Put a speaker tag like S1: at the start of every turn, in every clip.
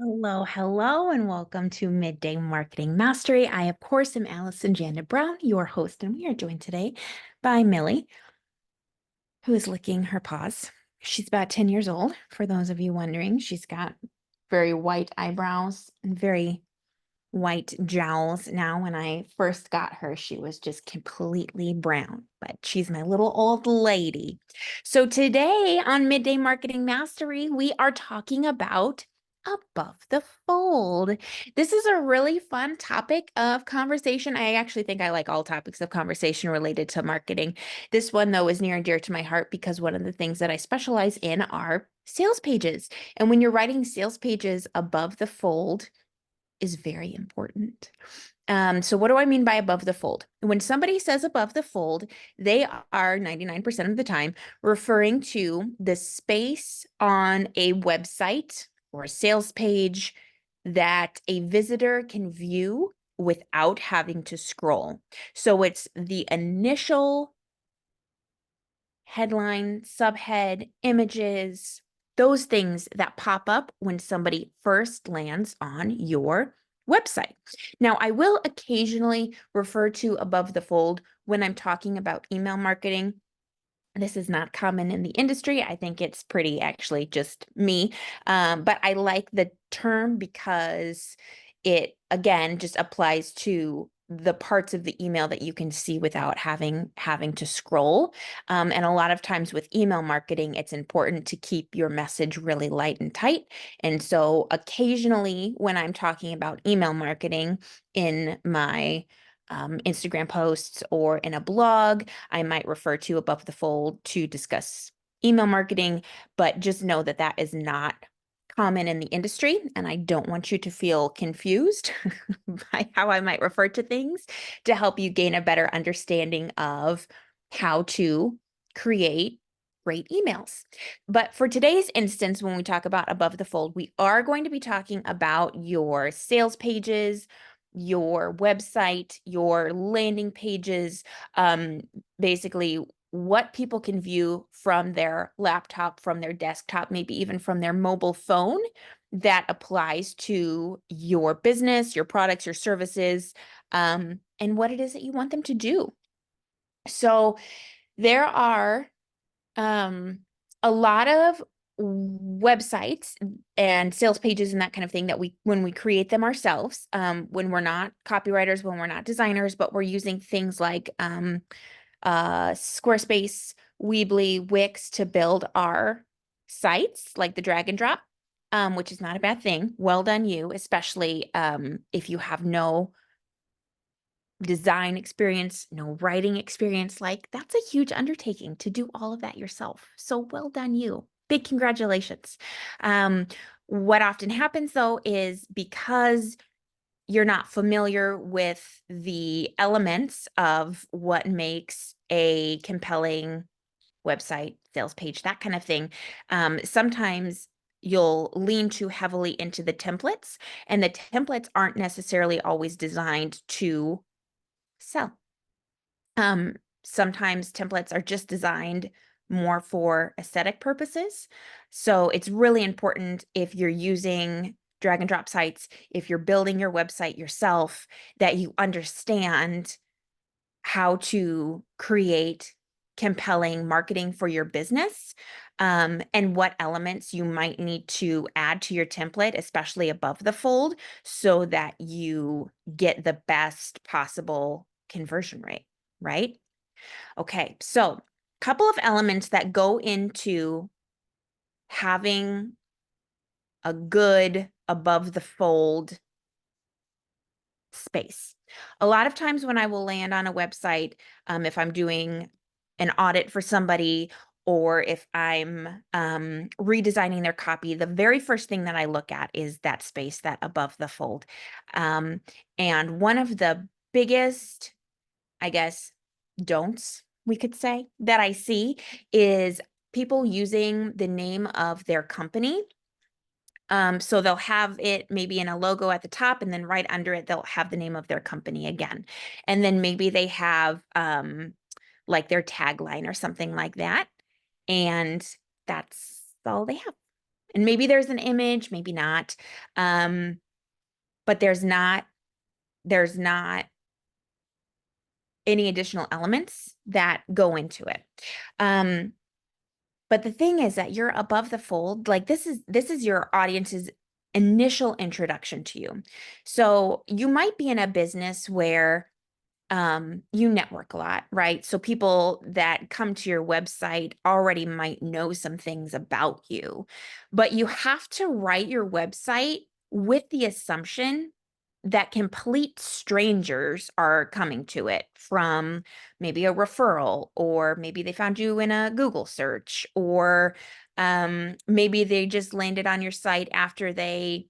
S1: Hello, hello, and welcome to Midday Marketing Mastery. I, of course, am AllisonJanda DOT, your host, and we are joined today by Millie, who is licking her paws. She's about 10 years old, for those of you wondering. She's got very white eyebrows and very white jowls. Now, when I first got her, she was just completely brown, but she's my little old lady. So today on Midday Marketing Mastery, we are talking about above the fold. This is a really fun topic of conversation. I actually think I like all topics of conversation related to marketing. This one, though, is near and dear to my heart because one of the things that I specialize in are sales pages. And when you're writing sales pages above the fold, is very important. So what do I mean by above the fold? When somebody says above the fold, they are 99% of the time referring to the space on a website or a sales page that a visitor can view without having to scroll. So it's the initial headline, subhead, images, those things that pop up when somebody first lands on your website. Now, I will occasionally refer to above the fold when I'm talking about email marketing. This is not common in the industry. I think it's pretty actually just me. But I like the term because it, again, just applies to the parts of the email that you can see without having to scroll. And a lot of times with email marketing, it's important to keep your message really light and tight. And so occasionally when I'm talking about email marketing in my Instagram posts or in a blog, I might refer to above the fold to discuss email marketing, but just know that that is not common in the industry. And I don't want you to feel confused by how I might refer to things to help you gain a better understanding of how to create great emails. But for today's instance, when we talk about above the fold, we are going to be talking about your sales pages, your website, your landing pages, basically what people can view from their laptop, from their desktop, maybe even from their mobile phone that applies to your business, your products, your services, and what it is that you want them to do. So there are a lot of websites and sales pages and that kind of thing that when we create them ourselves, when we're not copywriters, when we're not designers, but we're using things like Squarespace, Weebly, Wix to build our sites, like the drag and drop, which is not a bad thing. Well done, you, especially if you have no design experience, no writing experience. Like, that's a huge undertaking to do all of that yourself. So well done, you. Big congratulations. What often happens though is because you're not familiar with the elements of what makes a compelling website, sales page, that kind of thing, sometimes you'll lean too heavily into the templates, and the templates aren't necessarily always designed to sell. Sometimes templates are just designed more for aesthetic purposes. So it's really important if you're using drag and drop sites, if you're building your website yourself, that you understand how to create compelling marketing for your business, and what elements you might need to add to your template, especially above the fold, so that you get the best possible conversion rate, right? Okay, so a couple of elements that go into having a good above the fold space. A lot of times when I will land on a website, if I'm doing an audit for somebody or if I'm redesigning their copy, the very first thing that I look at is that space, that above the fold. And one of the biggest, I guess, don'ts, we could say, that I see is people using the name of their company. So they'll have it maybe in a logo at the top, and then right under it, they'll have the name of their company again. And then maybe they have like their tagline or something like that. And that's all they have. And maybe there's an image, maybe not. But there's not any additional elements that go into it. But the thing is that you're above the fold. Like this is your audience's initial introduction to you. So you might be in a business where you network a lot, right? So people that come to your website already might know some things about you, but you have to write your website with the assumption that complete strangers are coming to it from maybe a referral, or maybe they found you in a Google search, or maybe they just landed on your site after they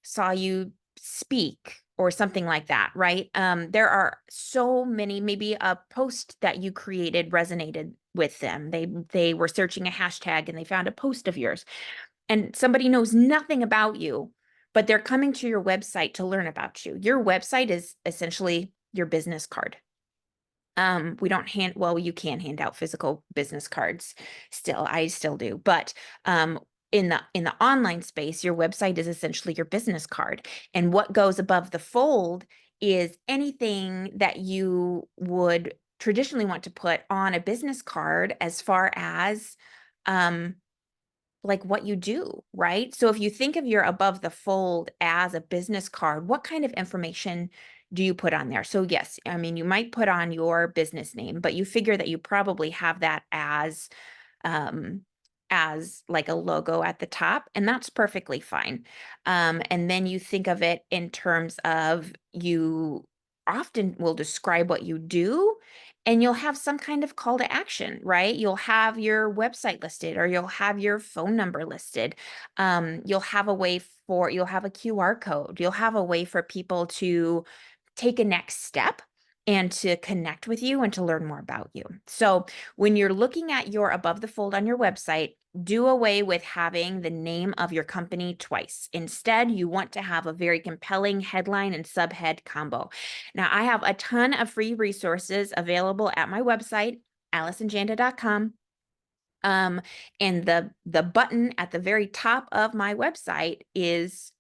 S1: saw you speak or something like that, right? There are so many, maybe a post that you created resonated with them. They were searching a hashtag and they found a post of yours, and somebody knows nothing about you, but they're coming to your website to learn about you. Your website is essentially your business card. We don't well, you can hand out physical business cards still. I still do, but in the online space, your website is essentially your business card. And what goes above the fold is anything that you would traditionally want to put on a business card, as far as like what you do, right? So if you think of your above the fold as a business card, what kind of information do you put on there? So yes, I mean, you might put on your business name, but you figure that you probably have that um, as like a logo at the top, and that's perfectly fine. And then you think of it in terms of, you often will describe what you do, and you'll have some kind of call to action, right? You'll have your website listed, or you'll have your phone number listed. You'll have a QR code. You'll have a way for people to take a next step and to connect with you and to learn more about you. So when you're looking at your above the fold on your website, do away with having the name of your company twice. Instead, you want to have a very compelling headline and subhead combo. Now, I have a ton of free resources available at my website, AllisonJanda.com. And the button at the very top of my website is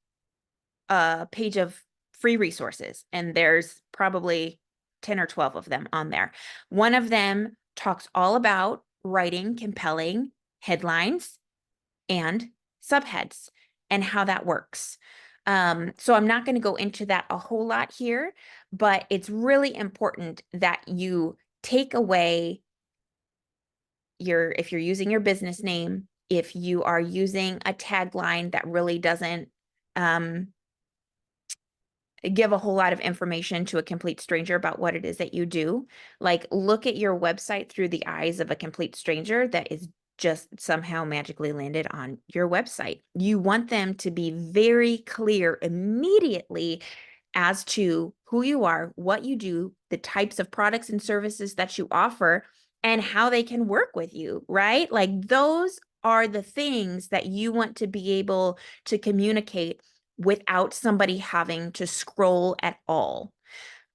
S1: a page of free resources, and there's probably 10 or 12 of them on there. One of them talks all about writing compelling headlines and subheads and how that works. So I'm not going to go into that a whole lot here, but it's really important that you take away if you're using your business name, if you are using a tagline that really doesn't give a whole lot of information to a complete stranger about what it is that you do. Like, look at your website through the eyes of a complete stranger that is just somehow magically landed on your website. You want them to be very clear immediately as to who you are, what you do, the types of products and services that you offer, and how they can work with you, right? Like, those are the things that you want to be able to communicate without somebody having to scroll at all.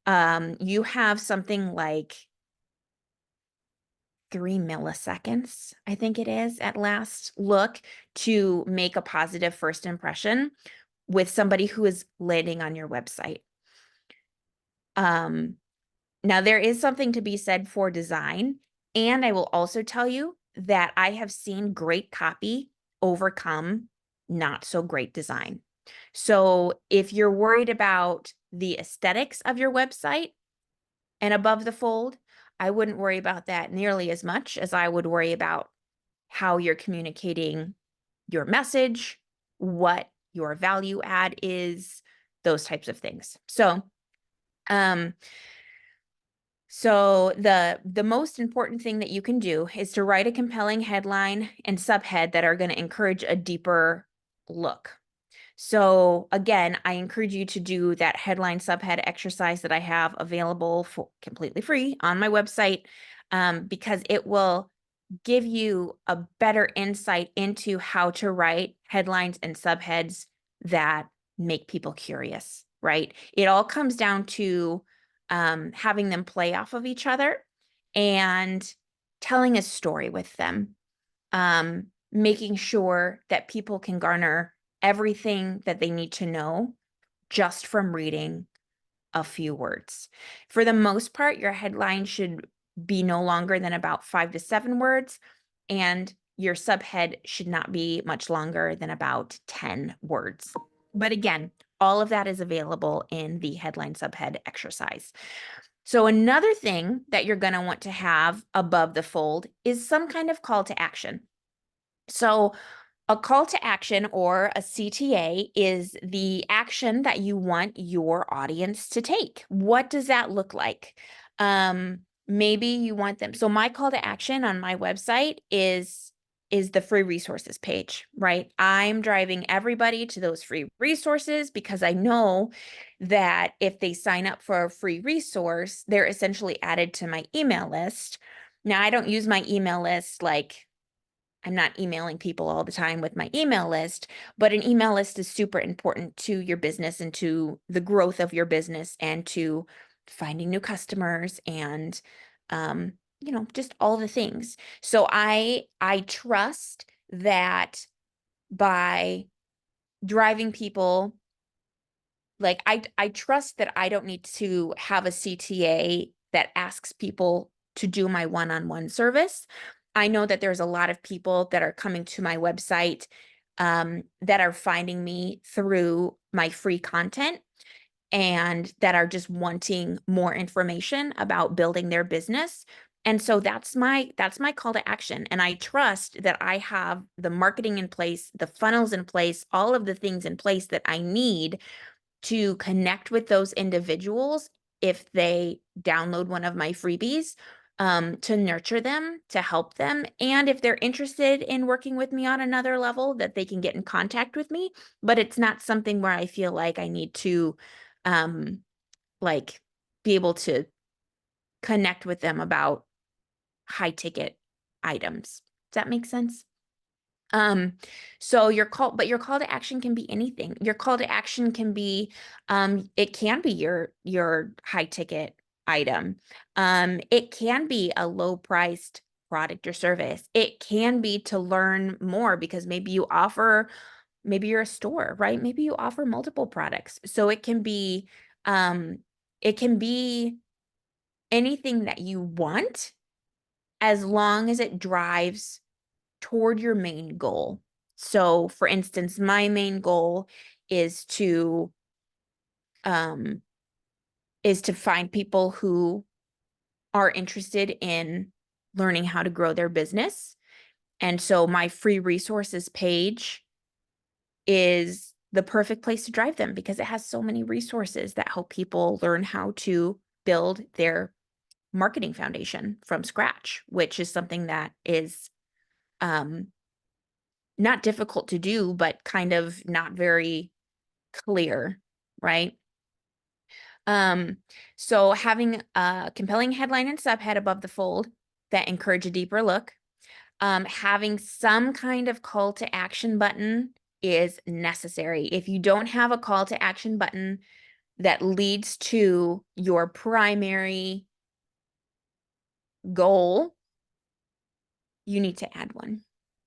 S1: You have something like 3 milliseconds, I think it is, at last look, to make a positive first impression with somebody who is landing on your website. Now, there is something to be said for design, and I will also tell you that I have seen great copy overcome not so great design. So if you're worried about the aesthetics of your website and above the fold, I wouldn't worry about that nearly as much as I would worry about how you're communicating your message, what your value add is, those types of things. So, the most important thing that you can do is to write a compelling headline and subhead that are going to encourage a deeper look. So again, I encourage you to do that headline subhead exercise that I have available for completely free on my website, because it will give you a better insight into how to write headlines and subheads that make people curious, right? It all comes down to having them play off of each other and telling a story with them. making sure that people can garner everything that they need to know just from reading a few words. For the most part, your headline should be no longer than about 5 to 7 words, and your subhead should not be much longer than about 10 words. But again, all of that is available in the headline subhead exercise. So another thing that you're going to want to have above the fold is some kind of call to action. So a call to action, or a CTA, is the action that you want your audience to take. What does that look like? Maybe you want them. So my call to action on my website is the free resources page, right? I'm driving everybody to those free resources because I know that if they sign up for a free resource, they're essentially added to my email list. Now, I don't use my email list like I'm not emailing people all the time with my email list, but an email list is super important to your business and to the growth of your business and to finding new customers and, just all the things. So I trust that by driving people, like I trust that I don't need to have a CTA that asks people to do my one-on-one service. I know that there's a lot of people that are coming to my website that are finding me through my free content and that are just wanting more information about building their business. And so that's my call to action. And I trust that I have the marketing in place, the funnels in place, all of the things in place that I need to connect with those individuals if they download one of my freebies, to nurture them, to help them. And if they're interested in working with me on another level, that they can get in contact with me. But it's not something where I feel like I need to like be able to connect with them about high ticket items. Does that make sense? So your call to action can be anything. Your call to action can be, it can be your high ticket item. It can be a low priced product or service. It can be to learn more because maybe you're a store, right? Maybe you offer multiple products. So it can be anything that you want as long as it drives toward your main goal. So for instance, my main goal is to um find people who are interested in learning how to grow their business. And so my free resources page is the perfect place to drive them because it has so many resources that help people learn how to build their marketing foundation from scratch, which is something that is um not difficult to do, but kind of not very clear, right? So having a compelling headline and subhead above the fold that encourage a deeper look, having some kind of call to action button is necessary. If you don't have a call to action button that leads to your primary goal, you need to add one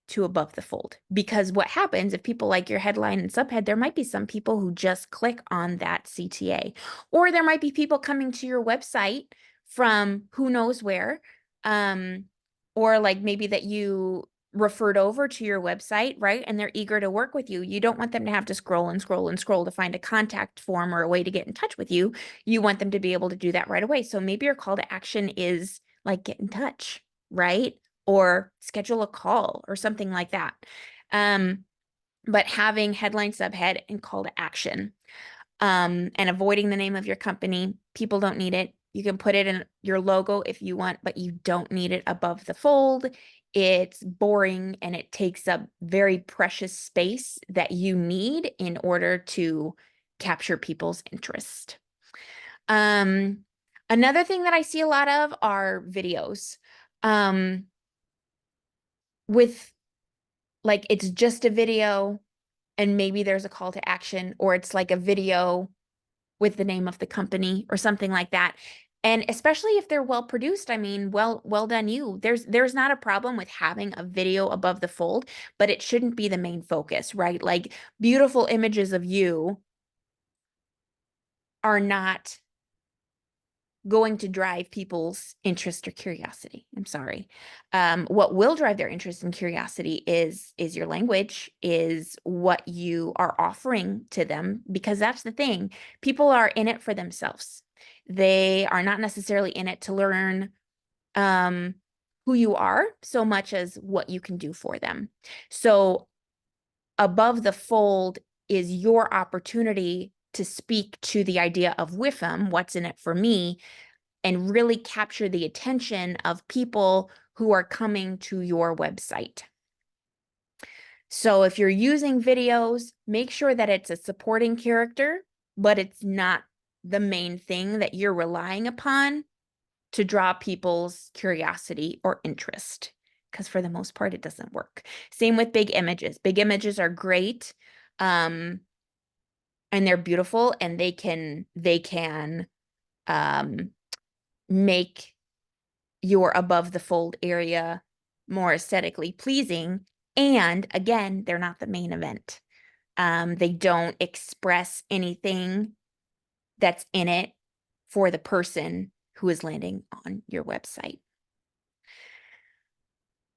S1: to above the fold. Because what happens if people like your headline and subhead, there might be some people who just click on that CTA, or there might be people coming to your website from who knows where, or like maybe that you referred over to your website, right? And they're eager to work with you. You don't want them to have to scroll and scroll and scroll to find a contact form or a way to get in touch with you. You want them to be able to do that right away. So maybe your call to action is like get in touch, right? Or schedule a call or something like that. But having headline, subhead, and call to action, and avoiding the name of your company. People don't need it. You can put it in your logo if you want, but you don't need it above the fold. It's boring and it takes up very precious space that you need in order to capture people's interest. Another thing that I see a lot of are videos. With like it's just a video and maybe there's a call to action, or it's like a video with the name of the company or something like that. And especially if they're well produced, I mean, well done you. There's not a problem with having a video above the fold, but it shouldn't be the main focus, right? Like beautiful images of you are not going to drive people's interest or curiosity. I'm sorry. What will drive their interest and curiosity is your language, is what you are offering to them, because that's the thing. People are in it for themselves. They are not necessarily in it to learn who you are so much as what you can do for them. So above the fold is your opportunity to speak to the idea of WIFM, what's in it for me, and really capture the attention of people who are coming to your website. So if you're using videos, make sure that it's a supporting character, but it's not the main thing that you're relying upon to draw people's curiosity or interest, because for the most part, it doesn't work. Same with big images. Big images are great, and they're beautiful, and they can make your above the fold area more aesthetically pleasing. And again, they're not the main event. They don't express anything that's in it for the person who is landing on your website.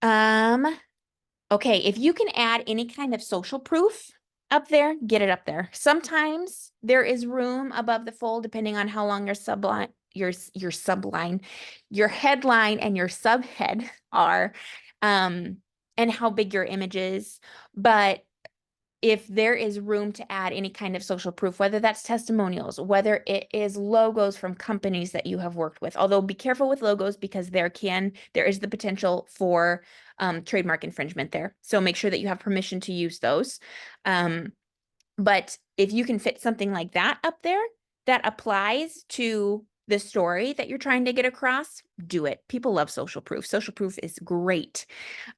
S1: Okay, if you can add any kind of social proof up there, get it up there. Sometimes there is room above the fold, depending on how long your subline, your headline and your subhead are, and how big your image is. But if there is room to add any kind of social proof, whether that's testimonials, whether it is logos from companies that you have worked with, although be careful with logos because there is the potential for trademark infringement there. So make sure that you have permission to use those. But if you can fit something like that up there that applies to the story that you're trying to get across, do it. People love social proof. Social proof is great.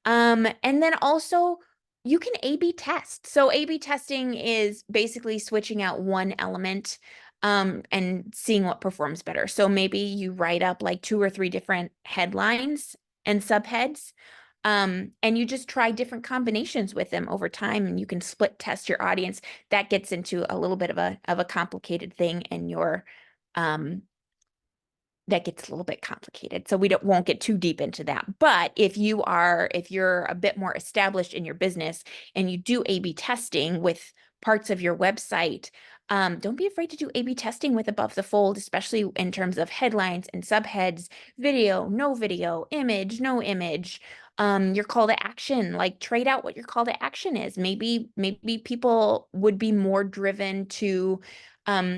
S1: And then also you can A/B test. So A/B testing is basically switching out one element and seeing what performs better. So maybe you write up like 2 or 3 different headlines and subheads, and you just try different combinations with them over time, and you can split test your audience. That gets into a little bit of a complicated thing, and that gets a little bit complicated. So we won't get too deep into that. But if you're a bit more established in your business and you do A/B testing with parts of your website, don't be afraid to do A/B testing with above the fold, especially in terms of headlines and subheads, video, image, no image, your call to action, like trade out what your call to action is. Maybe people would be more driven to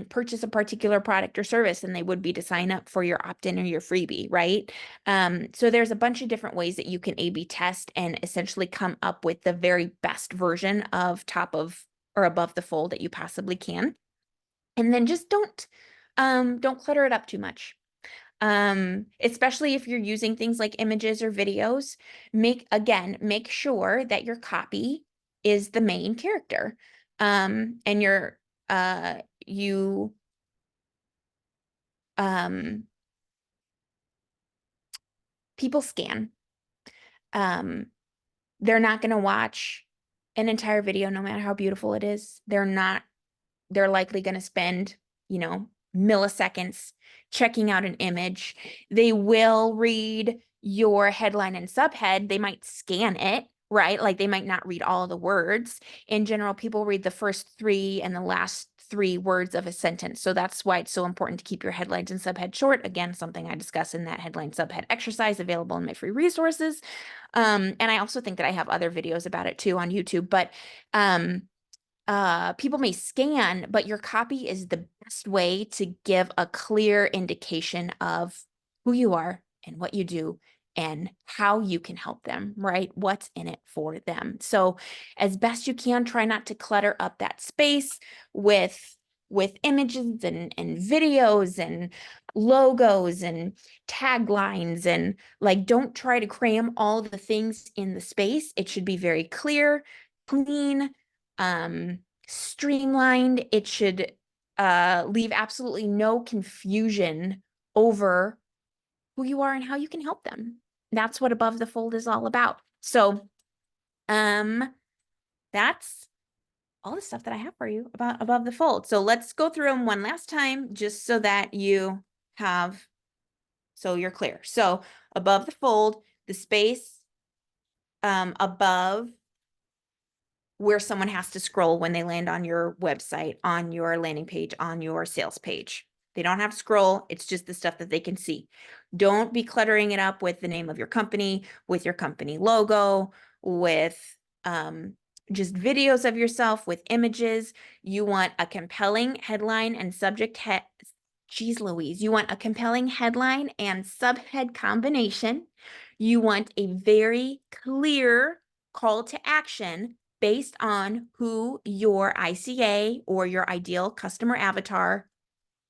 S1: purchase a particular product or service than they would be to sign up for your opt-in or your freebie, right? So there's a bunch of different ways that you can A/B test and essentially come up with the very best version of top of or above the fold that you possibly can. And then just don't clutter it up too much. Especially if you're using things like images or videos, make sure that your copy is the main character. And you people scan. They're not going to watch an entire video no matter how beautiful it is. They're likely going to spend, milliseconds checking out an image. They will read your headline and subhead. They might scan it, right? Like they might not read all the words. In general, people read the first 3 and the last 3 words of a sentence. So that's why it's so important to keep your headlines and subhead short. Again, something I discuss in that headline subhead exercise available in my free resources. And I also think that I have other videos about it too on YouTube, but people may scan, but your copy is the best way to give a clear indication of who you are and what you do and how you can help them, right? What's in it for them. So as best you can, try not to clutter up that space with images and videos and logos and taglines, and like don't try to cram all the things in the space. It should be very clear, clean, streamlined. It should leave absolutely no confusion over who you are and how you can help them. That's what Above the Fold is all about. So, that's all the stuff that I have for you about Above the Fold. So let's go through them one last time, just so that you have, so you're clear. So above the fold, the space above where someone has to scroll when they land on your website, on your landing page, on your sales page. They don't have to scroll. It's just the stuff that they can see. Don't be cluttering it up with the name of your company, with your company logo, with just videos of yourself, with images. You want a compelling headline and subject head. Geez Louise, you want a compelling headline and subhead combination. You want a very clear call to action based on who your ICA or your ideal customer avatar,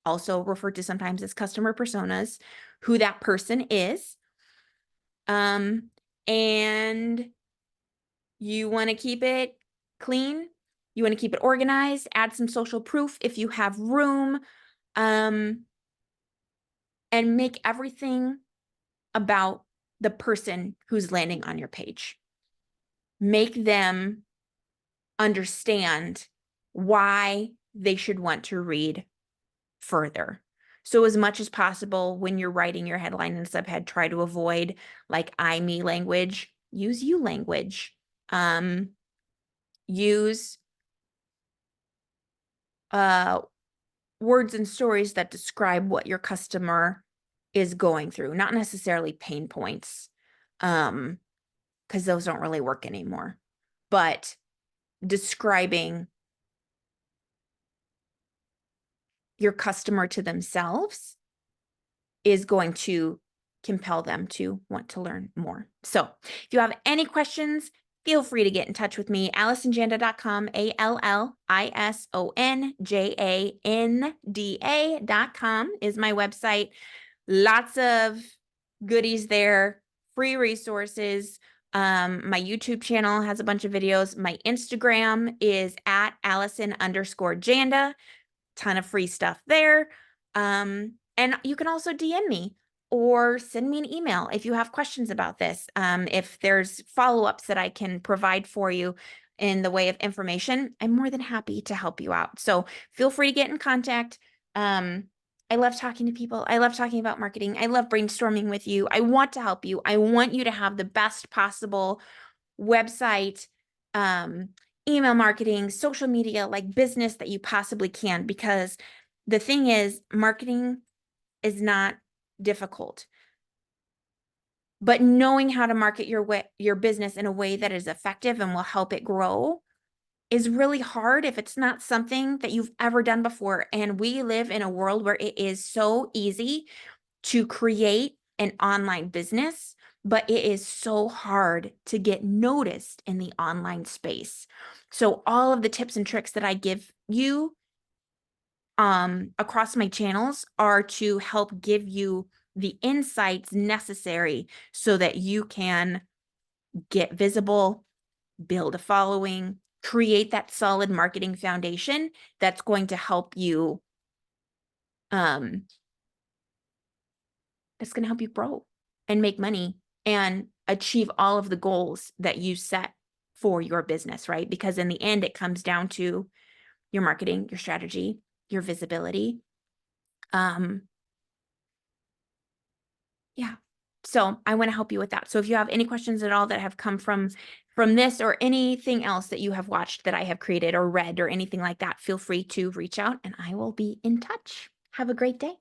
S1: also referred to sometimes as customer personas, who that person is. And you want to keep it clean. You want to keep it organized, add some social proof if you have room, and make everything about the person who's landing on your page. Make them understand why they should want to read further. So as much as possible, when you're writing your headline and subhead, try to avoid like I, me language. Use you language. Use words and stories that describe what your customer is going through, not necessarily pain points, because those don't really work anymore, but describing your customer to themselves is going to compel them to want to learn more. So if you have any questions, feel free to get in touch with me. AllisonJanda.com, AllisonJanda.com is my website. Lots of goodies there, free resources. My YouTube channel has a bunch of videos. My Instagram is at Allison_Janda. Ton of free stuff there. And you can also DM me or send me an email if you have questions about this. If there's follow-ups that I can provide for you in the way of information, I'm more than happy to help you out. So feel free to get in contact. I love talking to people. I love talking about marketing. I love brainstorming with you. I want to help you. I want you to have the best possible website, email marketing, social media, like business that you possibly can, because the thing is, marketing is not difficult, but knowing how to market your business in a way that is effective and will help it grow is really hard if it's not something that you've ever done before. And we live in a world where it is so easy to create an online business, but it is so hard to get noticed in the online space. So all of the tips and tricks that I give you across my channels are to help give you the insights necessary so that you can get visible, build a following, create that solid marketing foundation that's going to help you it's going to help you grow and make money and achieve all of the goals that you set for your business, right? Because in the end, it comes down to your marketing, your strategy, your visibility. Yeah. So I want to help you with that. So if you have any questions at all that have come from this or anything else that you have watched that I have created or read or anything like that, feel free to reach out and I will be in touch. Have a great day.